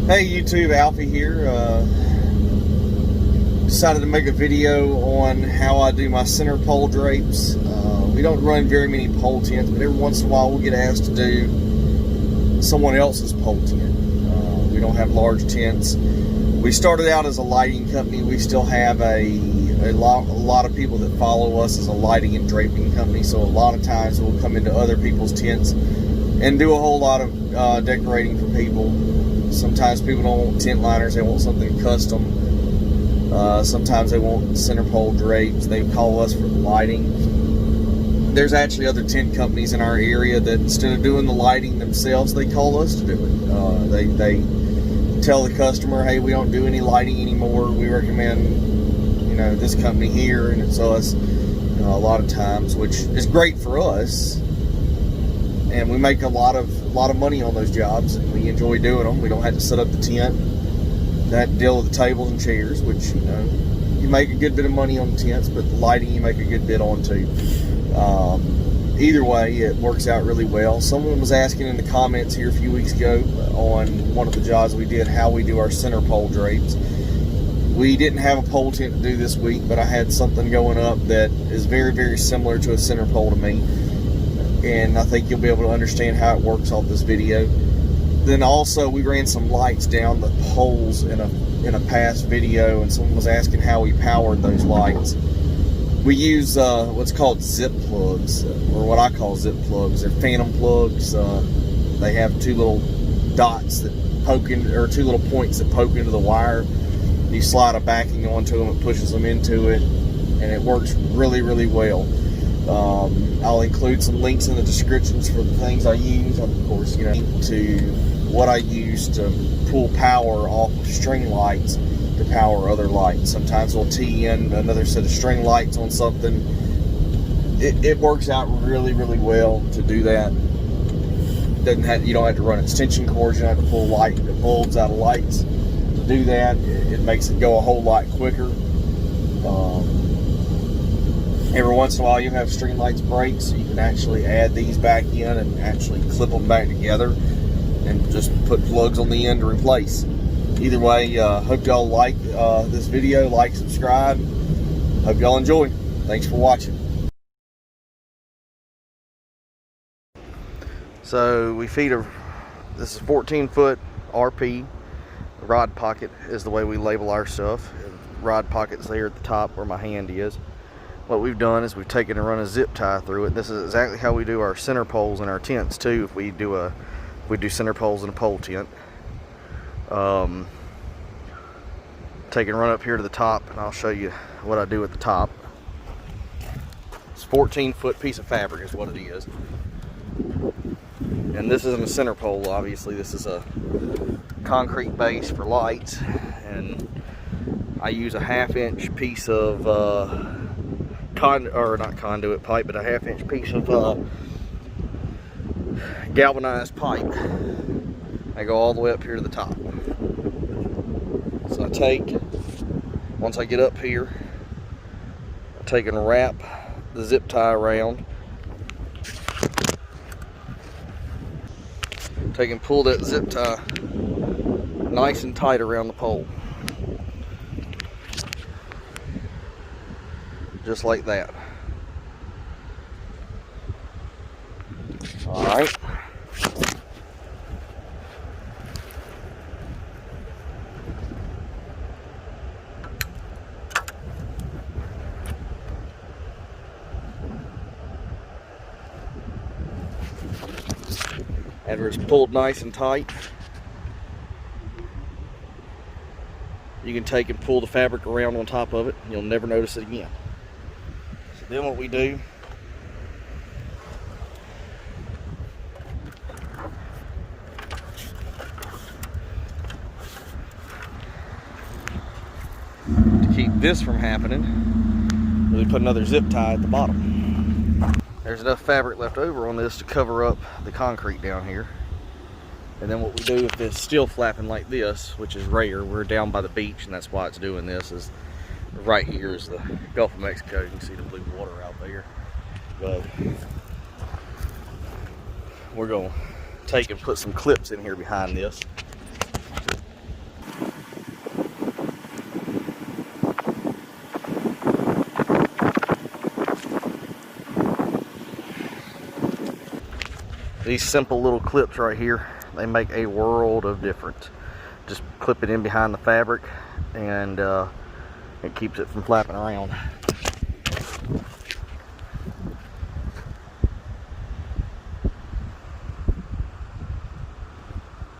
Hey YouTube, Alfie here. Decided to make a video on how I do my center pole drapes. We don't run very many pole tents, but every once in a while we'll get asked to do someone else's pole tent. We don't have large tents. We started out as a lighting company. We still have a lot of people that follow us as a lighting and draping company, so a lot of times we'll come into other people's tents and do a whole lot of decorating for people. Sometimes people don't want tent liners, they want something custom. Sometimes they want center pole drapes. They call us for the lighting. There's actually other tent companies in our area that instead of doing the lighting themselves, they call us to do it. They tell the customer, hey, we don't do any lighting anymore. We recommend, this company here, and it's us a lot of times, which is great for us. And we make a lot of money on those jobs, and we enjoy doing them. We don't have to set up the tent, that deal with the tables and chairs, which you make a good bit of money on the tents, but the lighting you make a good bit on too. Either way, it works out really well. Someone was asking in the comments here a few weeks ago on one of the jobs we did how we do our center pole drapes. We didn't have a pole tent to do this week, but I had something going up that is very, very similar to a center pole to me. And I think you'll be able to understand how it works off this video. Then also we ran some lights down the poles in a past video, and someone was asking how we powered those lights. We use what's called zip plugs, or what I call zip plugs. They're phantom plugs. They have two little dots that poke in, or two little points that poke into the wire. You slide a backing onto them, it pushes them into it, and it works really, really well. I'll include some links in the descriptions for the things I use. Of course, to what I use to pull power off of string lights to power other lights. Sometimes we'll tee in another set of string lights on something. It works out really, really well to do that. You don't have to run extension cords. You don't have to pull bulbs out of lights to do that. It makes it go a whole lot quicker. Every once in a while you have string lights break, so you can actually add these back in and actually clip them back together and just put plugs on the end to replace. Either way, hope y'all like this video, subscribe. Hope y'all enjoy. Thanks for watching. So we feed this is 14-foot RP. Rod pocket is the way we label our stuff. Rod pocket's there at the top where my hand is. What we've done is we've taken and run a zip tie through it. This is exactly how we do our center poles in our tents too. If we do center poles in a pole tent, take and run up here to the top, and I'll show you what I do at the top. It's a 14-foot piece of fabric is what it is, and this isn't a center pole. Obviously, this is a concrete base for lights, and I use a 1/2-inch piece of not conduit pipe, but a 1/2-inch piece of galvanized pipe. I go all the way up here to the top. So once I get up here, I take and wrap the zip tie around. Take and pull that zip tie nice and tight around the pole. Just like that. All right. After it's pulled nice and tight, you can take and pull the fabric around on top of it, and you'll never notice it again. Then what we do, to keep this from happening, we put another zip tie at the bottom. There's enough fabric left over on this to cover up the concrete down here. And then what we do if it's still flapping like this, which is rare, we're down by the beach, and that's why it's doing this, is right here is the Gulf of Mexico. You can see the blue water out there. But we're going to take and put some clips in here behind this. These simple little clips right here, they make a world of difference. Just clip it in behind the fabric and it keeps it from flapping around.